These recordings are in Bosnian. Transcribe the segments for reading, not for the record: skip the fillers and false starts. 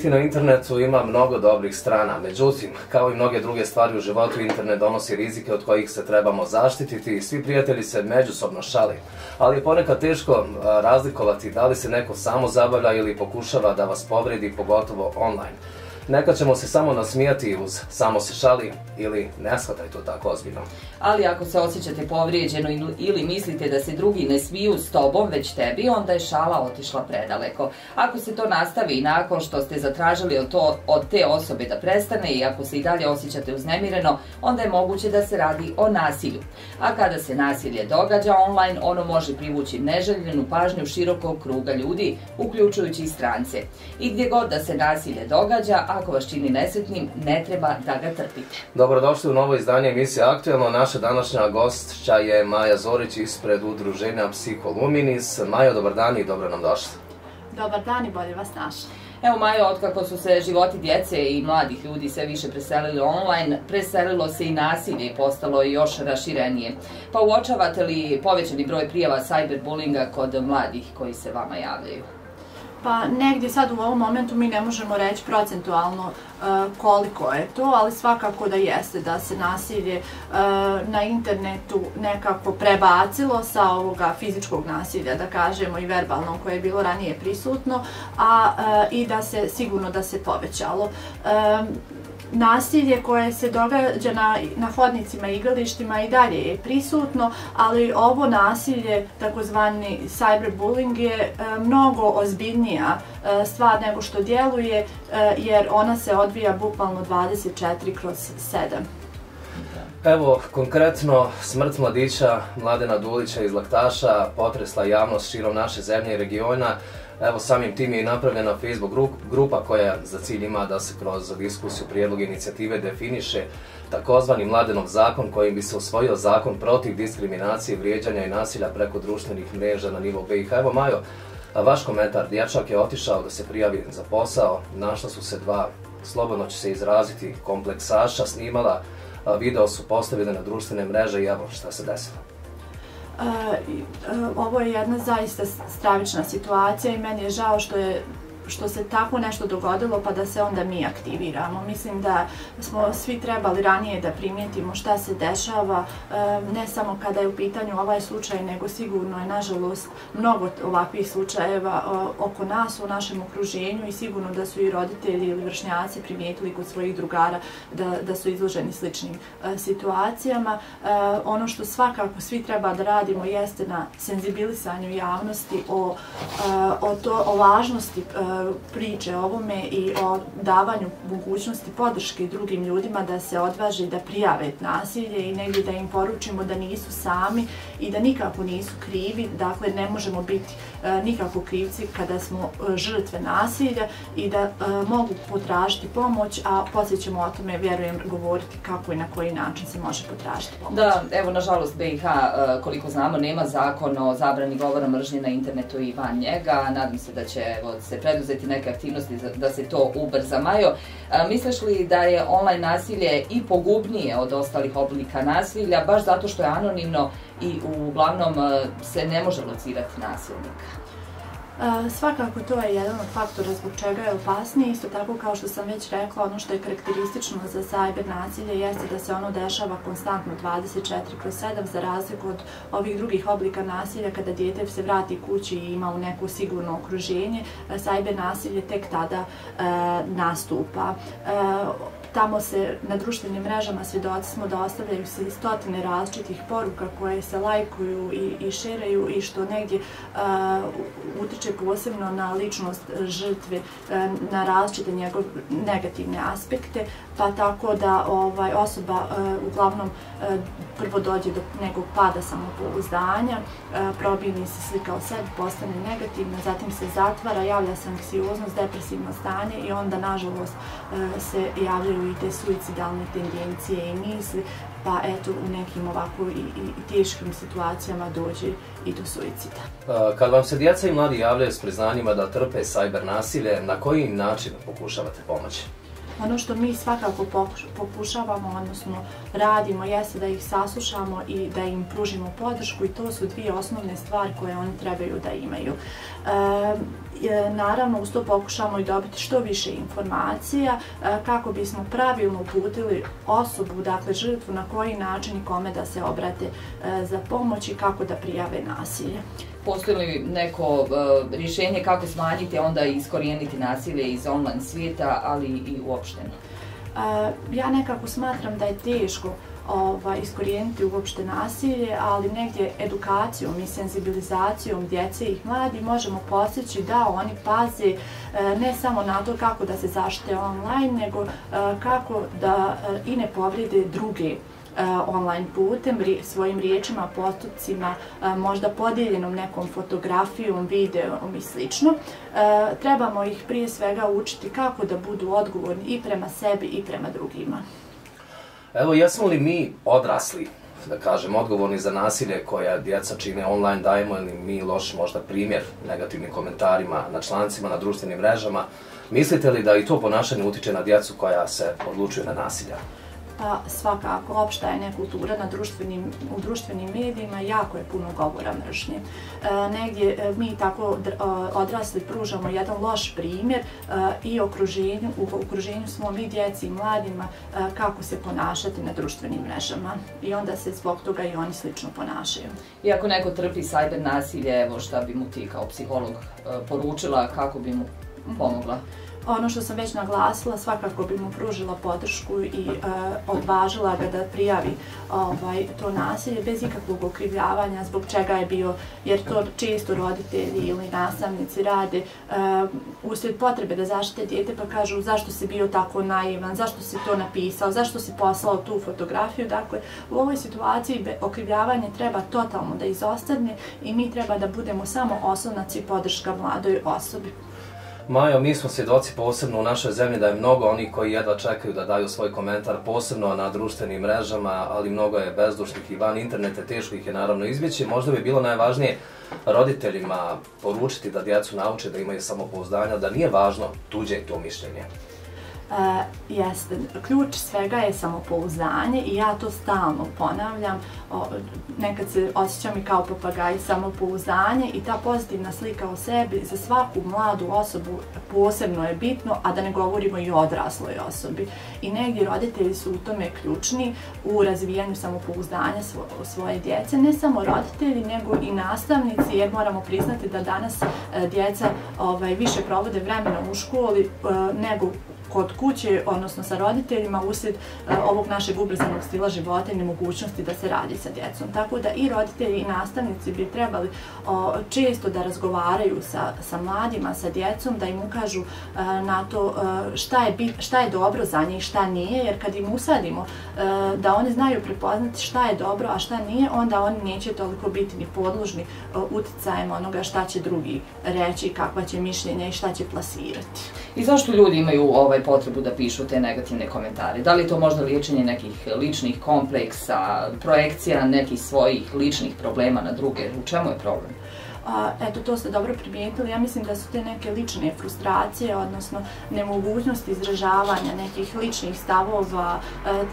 biti na internetu ima mnogo dobrih strana, međutim, kao i mnoge druge stvari u životu, internet donosi rizike od kojih se trebamo zaštititi i svi prijatelji se međusobno šali. Ali je ponekad teško razlikovati da li se neko samo zabavlja ili pokušava da vas povredi, pogotovo online. Nekad ćemo se samo nasmijati uz samo se šali ili ne shvataj to tako ozbiljno. Ali ako se osjećate povrijeđeno ili mislite da se drugi ne smiju s tobom, već tebi, onda je šala otišla predaleko. Ako se to nastavi i nakon što ste zatražili od te osobe da prestane i ako se i dalje osjećate uznemireno, onda je moguće da se radi o nasilju. A kada se nasilje događa online, ono može privući neželjenu pažnju širokog kruga ljudi, uključujući i strance. I gdje god da se nasilje događa, ako vas čini nesretnim, ne treba da ga trpite. Dobrodošli u novo izdanje emisije Aktuelno. Naša današnja gostća je Maja Zorić ispred udruženja Psiholuminis. Majo, dobar dan i dobro nam došli. Dobar dan i bolje vas našli. Evo Majo, otkako su se životi djece i mladih ljudi sve više preselili online, preselilo se i nasilje i postalo je još raširenije. Pa uočavate li povećani broj prijava cyberbullyinga kod mladih koji se vama javljaju? Pa negdje sad u ovom momentu mi ne možemo reći procentualno koliko je to, ali svakako da jeste da se nasilje na internetu nekako prebacilo sa ovoga fizičkog nasilja, da kažemo, i verbalnog koje je bilo ranije prisutno, a i da se sigurno da se povećalo. Nasilje koje se događa na hodnicima i igralištima i dalje je prisutno, ali ovo nasilje, takozvani cyberbullying, je mnogo ozbiljnija stvar nego što djeluje, jer ona se odvija bukvalno 24/7. Evo, konkretno, smrt mladića Mladena Dulića iz Laktaša potresla javnost širom naše zemlje i regiona. Evo, samim tim je i napravljena Facebook grupa koja za cilj ima da se kroz diskusiju, prijedlog inicijative definiše takozvani Mladenov zakon kojim bi se usvojio zakon protiv diskriminacije, vrijeđanja i nasilja preko društvenih mreža na nivou BiH. Evo, Majo, vaš komentar. Dječak je otišao da se prijavi za posao, našla su se dva, slobodno će se izraziti, kompleksaša, snimala, video su postavljene na društvene mreže i evo šta se desilo. Ovo je jedna zaista stravična situacija i meni je žao što se tako nešto dogodilo pa da se onda mi aktiviramo. Mislim da smo svi trebali ranije da primijetimo šta se dešava, ne samo kada je u pitanju ovaj slučaj, nego sigurno je nažalost mnogo ovakvih slučajeva oko nas u našem okruženju i sigurno da su i roditelji ili vršnjaci primijetili kod svojih drugara da su izloženi sličnim situacijama. Ono što svakako svi treba da radimo jeste na senzibilisanju javnosti o važnosti priče o ovome i o davanju mogućnosti podrške drugim ljudima da se odvaže da prijave nasilje i negdje da im poručimo da nisu sami i da nikako nisu krivi, dakle ne možemo biti nikako krivci kada smo žrtve nasilja i da mogu potražiti pomoć, a poslije ćemo o tome, vjerujem, govoriti kako i na koji način se može potražiti pomoć. Da, evo, nažalost, BiH, koliko znamo, nema zakon o zabrani govora mržnje na internetu i van njega. Nadam se da će se preduzeti neke aktivnosti da se to ubrza. Majo, misliš li da je online nasilje i pogubnije od ostalih oblika nasilja, baš zato što je anonimno i uglavnom se ne može locirati nasilnika? Svakako to je jedan od faktora zbog čega je opasnije. Isto tako, kao što sam već rekla, ono što je karakteristično za cyber nasilje jeste da se ono dešava konstantno 24/7, za razliku od ovih drugih oblika nasilja kada dijete se vrati kući i ima u neko sigurno okruženje. Cyber nasilje tek tada nastupa. Tamo se na društvenim mrežama svjedoci smo da ostavljaju se stotine različitih poruka koje se lajkuju i šeraju i što negdje utiče posebno na ličnost žrtve, na različite njegove negativne aspekte, pa tako da osoba uglavnom prvo dođe do nekog pada samopouzdanja, probijeni se slika o sebi, postane negativna, zatim se zatvara, javlja se anksioznost, depresivno stanje i onda nažalost se javljaju i te suicidalne tendencije i misli, pa eto u nekim ovako i teškim situacijama dođe i do suicida. Kad vam se djeca i mladi javljaju s priznanjima da trpe cyber nasilje, na koji način pokušavate pomoći? Ono što mi svakako pokušavamo, odnosno radimo, jeste da ih saslušamo i da im pružimo podršku i to su dvije osnovne stvari koje oni trebaju da imaju. naravno uz to pokušamo i dobiti što više informacija kako bismo pravilno uputili osobu, dakle žrtvu, na koji način i kome da se obrate za pomoć i kako da prijave nasilje. Postoji li neko rješenje kako smanjiti, onda i iskorijeniti nasilje iz online svijeta, ali i uopšteno? Ja nekako smatram da je teško iskorijeniti uopšte nasilje, ali negdje edukacijom i senzibilizacijom djece i mladih možemo postići da oni paze ne samo na to kako da se zaštite online, nego kako da i ne povrijede druge online putem, svojim riječima, postupcima, možda podijeljenom nekom fotografijom, videom i slično. Trebamo ih prije svega učiti kako da budu odgovorni i prema sebi i prema drugima. Evo, jesmo li mi odrasli, da kažem, odgovorni za nasilje koja djeca čine online, dajemo li mi loš možda primjer negativnim komentarima na člancima, na društvenim mrežama? Mislite li da i to ponašanje utiče na djecu koja se odlučuju na nasilja? Pa svakako, opšta je nekultura u društvenim medijima, jako je puno govora mržnje. Negdje mi tako odrasli pružamo jedan loš primjer i u okruženju smo mi djeci i mladima kako se ponašati na društvenim mrežama i onda se zbog toga i oni slično ponašaju. I ako neko trpi cyber nasilje, evo šta bi mu ti kao psiholog poručila, kako bi mu pomogla? Ono što sam već naglasila, svakako bi mu pružila podršku i odvažila ga da prijavi to nasilje bez ikakvog okrivljavanja zbog čega je bio, jer to često roditelji ili nastavnici rade uslijed potrebe da zaštite dijete, pa kažu zašto si bio tako naivan, zašto si to napisao, zašto si poslao tu fotografiju. Dakle, u ovoj situaciji okrivljavanje treba totalno da izostane i mi treba da budemo samo oslonac i podrška mladoj osobi. Majo, mi smo svjedoci posebno u našoj zemlji da je mnogo onih koji jedva čekaju da daju svoj komentar, posebno na društvenim mrežama, ali mnogo je bezdušnih i van interneta, teško ih je naravno izbjeći. Možda bi bilo najvažnije roditeljima poručiti da djecu nauče da imaju samopouzdanja, da nije važno tuđe to mišljenje. Jeste, ključ svega je samopouzdanje i ja to stalno ponavljam. Nekad se osjećam i kao papagaj, samopouzdanje i ta pozitivna slika o sebi za svaku mladu osobu posebno je bitno, a da ne govorimo i o odrasloj osobi. I negdje roditelji su u tome ključni u razvijanju samopouzdanja svoje djece, ne samo roditelji nego i nastavnici, jer moramo priznati da danas djeca više provode vremena u školi nego kod kuće, odnosno sa roditeljima, uslijed ovog našeg ubrzanog stila života i nemogućnosti da se radi sa djecom. Tako da i roditelji i nastavnici bi trebali često da razgovaraju sa mladima, sa djecom, da im ukažu na to šta je dobro za njih, šta nije, jer kad im usadimo da oni znaju prepoznati šta je dobro, a šta nije, onda oni neće toliko biti ni podložni uticajem onoga šta će drugi reći, kakva će mišljenja i šta će plasirati. I zašto ljudi imaju potrebu da pišu te negativne komentare? Da li je to možda liječenje nekih ličnih kompleksa, projekcija nekih svojih ličnih problema na druge? U čemu je problem? Eto, to ste dobro primijetili. Ja mislim da su te neke lične frustracije, odnosno nemogućnost izražavanja nekih ličnih stavova,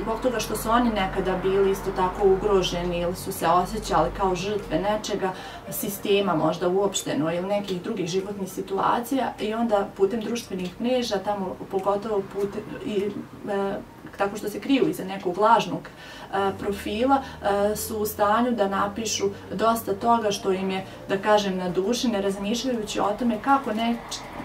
zbog toga što su oni nekada bili isto tako ugroženi ili su se osjećali kao žrtve nečega, sistema možda uopšteno ili nekih drugih životnih situacija i onda putem društvenih mreža, tamo pogotovo tako što se kriju iza nekog lažnog profila, su u stanju da napišu dosta toga što im je, da kažem, na duši, ne razmišljajući o tome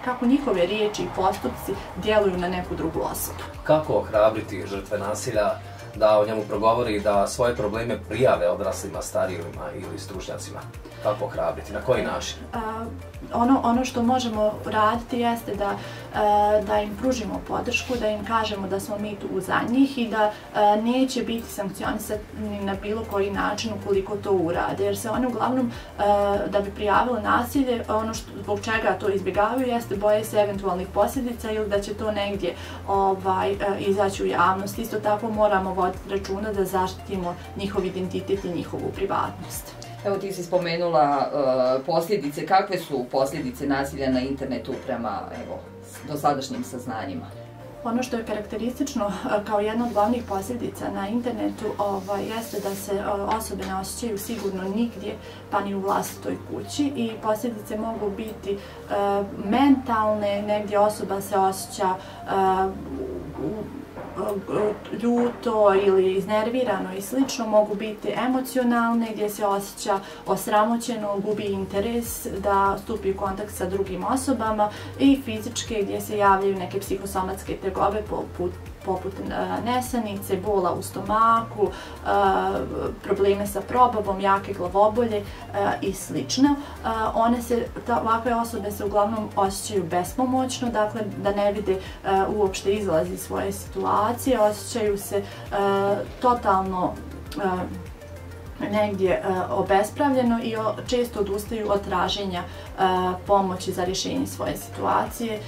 kako njihove riječi i postupci djeluju na neku drugu osobu. Kako ohrabriti žrtve nasilja da o njemu progovori i da svoje probleme prijave odraslima, starijima ili stručnjacima? Kako ohrabriti? Na koji način? Ono što možemo raditi jeste da im pružimo podršku, da im kažemo da smo mi tu za njih i da neće biti sankcionisani na bilo koji način ukoliko to urade. Jer se oni uglavnom, da bi prijavili nasilje, ono zbog čega to izbjegavaju jeste boje se eventualnih posljedica ili da će to negdje izaći u javnost. Isto tako moramo voditi računa da zaštitimo njihov identitet i njihovu privatnost. Evo, ti si spomenula posljedice. Kakve su posljedice nasilja na internetu prema dosadašnjim saznanjima? Ono što je karakteristično kao jedna od glavnih posljedica na internetu jeste da se osobe ne osjećaju sigurno nigdje, pa ni u vlastitoj kući, i posljedice mogu biti mentalne, negdje osoba se osjeća ljuto ili iznervirano i slično, mogu biti emocionalne gdje se osjeća osramoćeno, gubi interes da stupi u kontakt sa drugim osobama, i fizičke gdje se javljaju neke psihosomatske tegobe poput nesanice, bola u stomaku, probleme sa probavom, jake glavobolje i slično. Ovakve osobe se uglavnom osjećaju bespomoćno, dakle da ne vide uopšte izlaz iz svoje situacije, osjećaju se totalno negdje obespravljeno i često odustaju od traženja pomoći za rješenje svoje situacije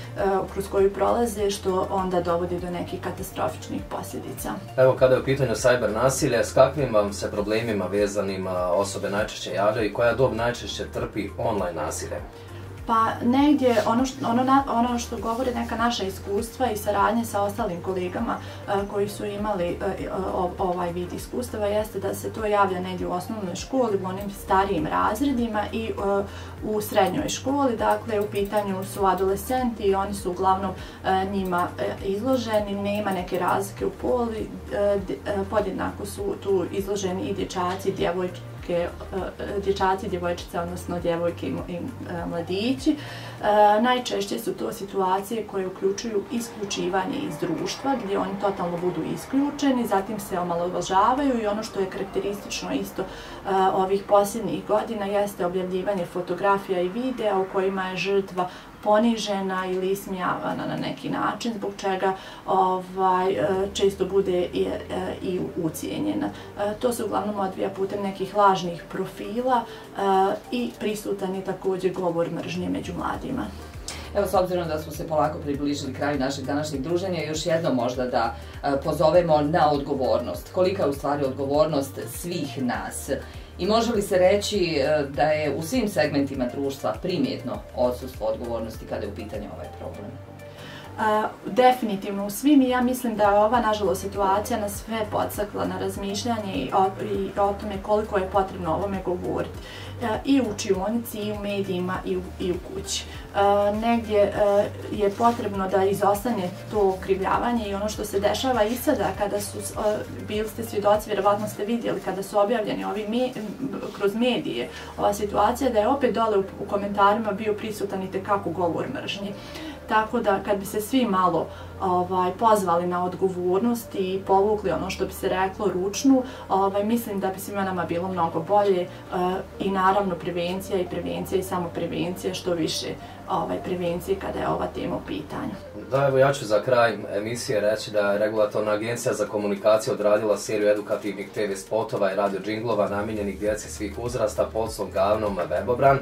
kroz koju prolaze, što onda dovodi do nekih katastrofičnih posljedica. Evo, kada je u pitanju cyber nasilje, s kakvim vam se problemima vezanim osobe najčešće javljaju i koja dob najčešće trpi online nasilje? Pa negdje ono što govore neka naša iskustva i saradnje sa ostalim kolegama koji su imali ovaj vid iskustava jeste da se to javlja negdje u osnovnoj školi, u onim starijim razredima i u srednjoj školi. Dakle, u pitanju su adolescenti i oni su uglavnom njima izloženi, nema neke razlike u poli, podjednako su tu izloženi i dječaci i dječaci, djevojčice, odnosno djevojke i mladići. Najčešće su to situacije koje uključuju isključivanje iz društva, gdje oni totalno budu isključeni, zatim se omalovažavaju, i ono što je karakteristično isto ovih posljednjih godina jeste objavljivanje fotografija i videa u kojima je žrtva ponižena ili ismijavana na neki način, zbog čega često bude i ucijenjena. To se uglavnom odvija putem nekih lažnih profila i prisutan je također govor mržnje među mladima. Evo, s obzirom da smo se polako približili kraju našeg današnjeg druženja, još jednom možda da pozovemo na odgovornost. Kolika je u stvari odgovornost svih nas? I može li se reći da je u svim segmentima društva primjetno odsustvo odgovornosti kada je u pitanju ovaj problem? Definitivno u svim, i ja mislim da je ova, nažalost, situacija nas sve podstakla na razmišljanje i o tome koliko je potrebno o ovome govoriti. I u učionici, i u medijima, i u kući. Negdje je potrebno da izostane to okrivljavanje, i ono što se dešava i sada, kada su, bili ste svjedoci, vjerovatno ste vidjeli, kada su objavljeni ovi kroz medije, ova situacija, da je opet dole u komentarima bio prisutan itekako govor mržnje. Tako da kad bi se svi malo pozvali na odgovornost i povukli ono što bi se reklo ručnu, mislim da bi svima nama bilo mnogo bolje, i naravno prevencija i samo prevencija, što više prevencije kada je ova tema u pitanju. Da, evo ja ću za kraj emisije reći da je Regulatorna agencija za komunikaciju odradila seriju edukativnih TV spotova i radio džinglova namijenjenih djeci svih uzrasta pod sloganom Webobran.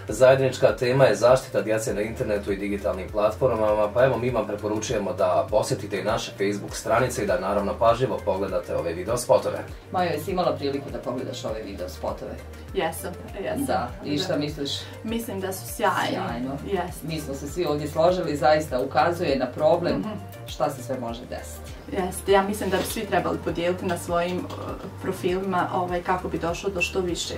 Zajednička tema je zaštita djece na internetu i digitalnim platformama, pa evo mi vam preporučujemo da posjetite i naše Facebook stranice i da naravno pažljivo pogledate ove video spotove. Majo, jesi imala priliku da pogledaš ove video spotove? Jesam. Da, i šta misliš? Mislim da su sjajni. Mi smo se svi ovdje složili, zaista ukazuje na problem šta se sve može desiti. Jeste, ja mislim da bi svi trebali podijeliti na svojim profilima kako bi došlo do što više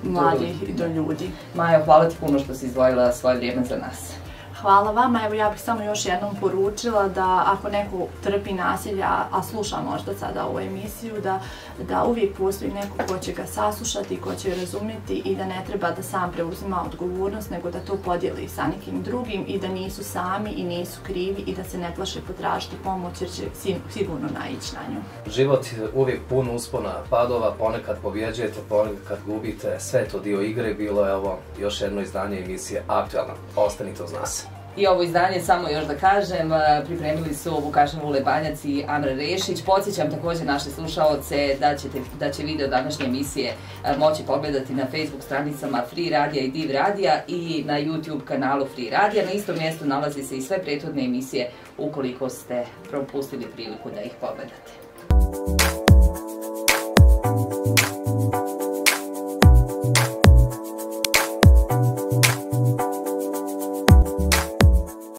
mladih i do ljudi. Majo, hvala ti puno što si izdvojila svoje vrijeme za nas. Hvala vama. Evo, ja bih samo još jednom poručila da ako neko trpi nasilja, a sluša možda sada ovu emisiju, da uvijek postoji neko ko će ga saslušati, ko će razumjeti, i da ne treba da sam preuzima odgovornost, nego da to podijeli sa nekim drugim, i da nisu sami i nisu krivi, i da se ne plaše potražiti pomoć jer će sigurno naići na nju. Život je uvijek pun uspona, padova, ponekad pobjeđujete, ponekad gubite, sve to dio igre. Bilo je ovo još jedno izdanje emisije Aktualna. Ostanite uz nas. I ovo izdanje, samo još da kažem, pripremili su Vukašin Vulebanjac i Amra Rešić. Podsjećam također naše slušaoce da će video današnje emisije moći pogledati na Facebook stranicama Free Radija i Div Radija i na YouTube kanalu Free Radija. Na istom mjestu nalazi se i sve prethodne emisije ukoliko ste propustili priliku da ih pogledate.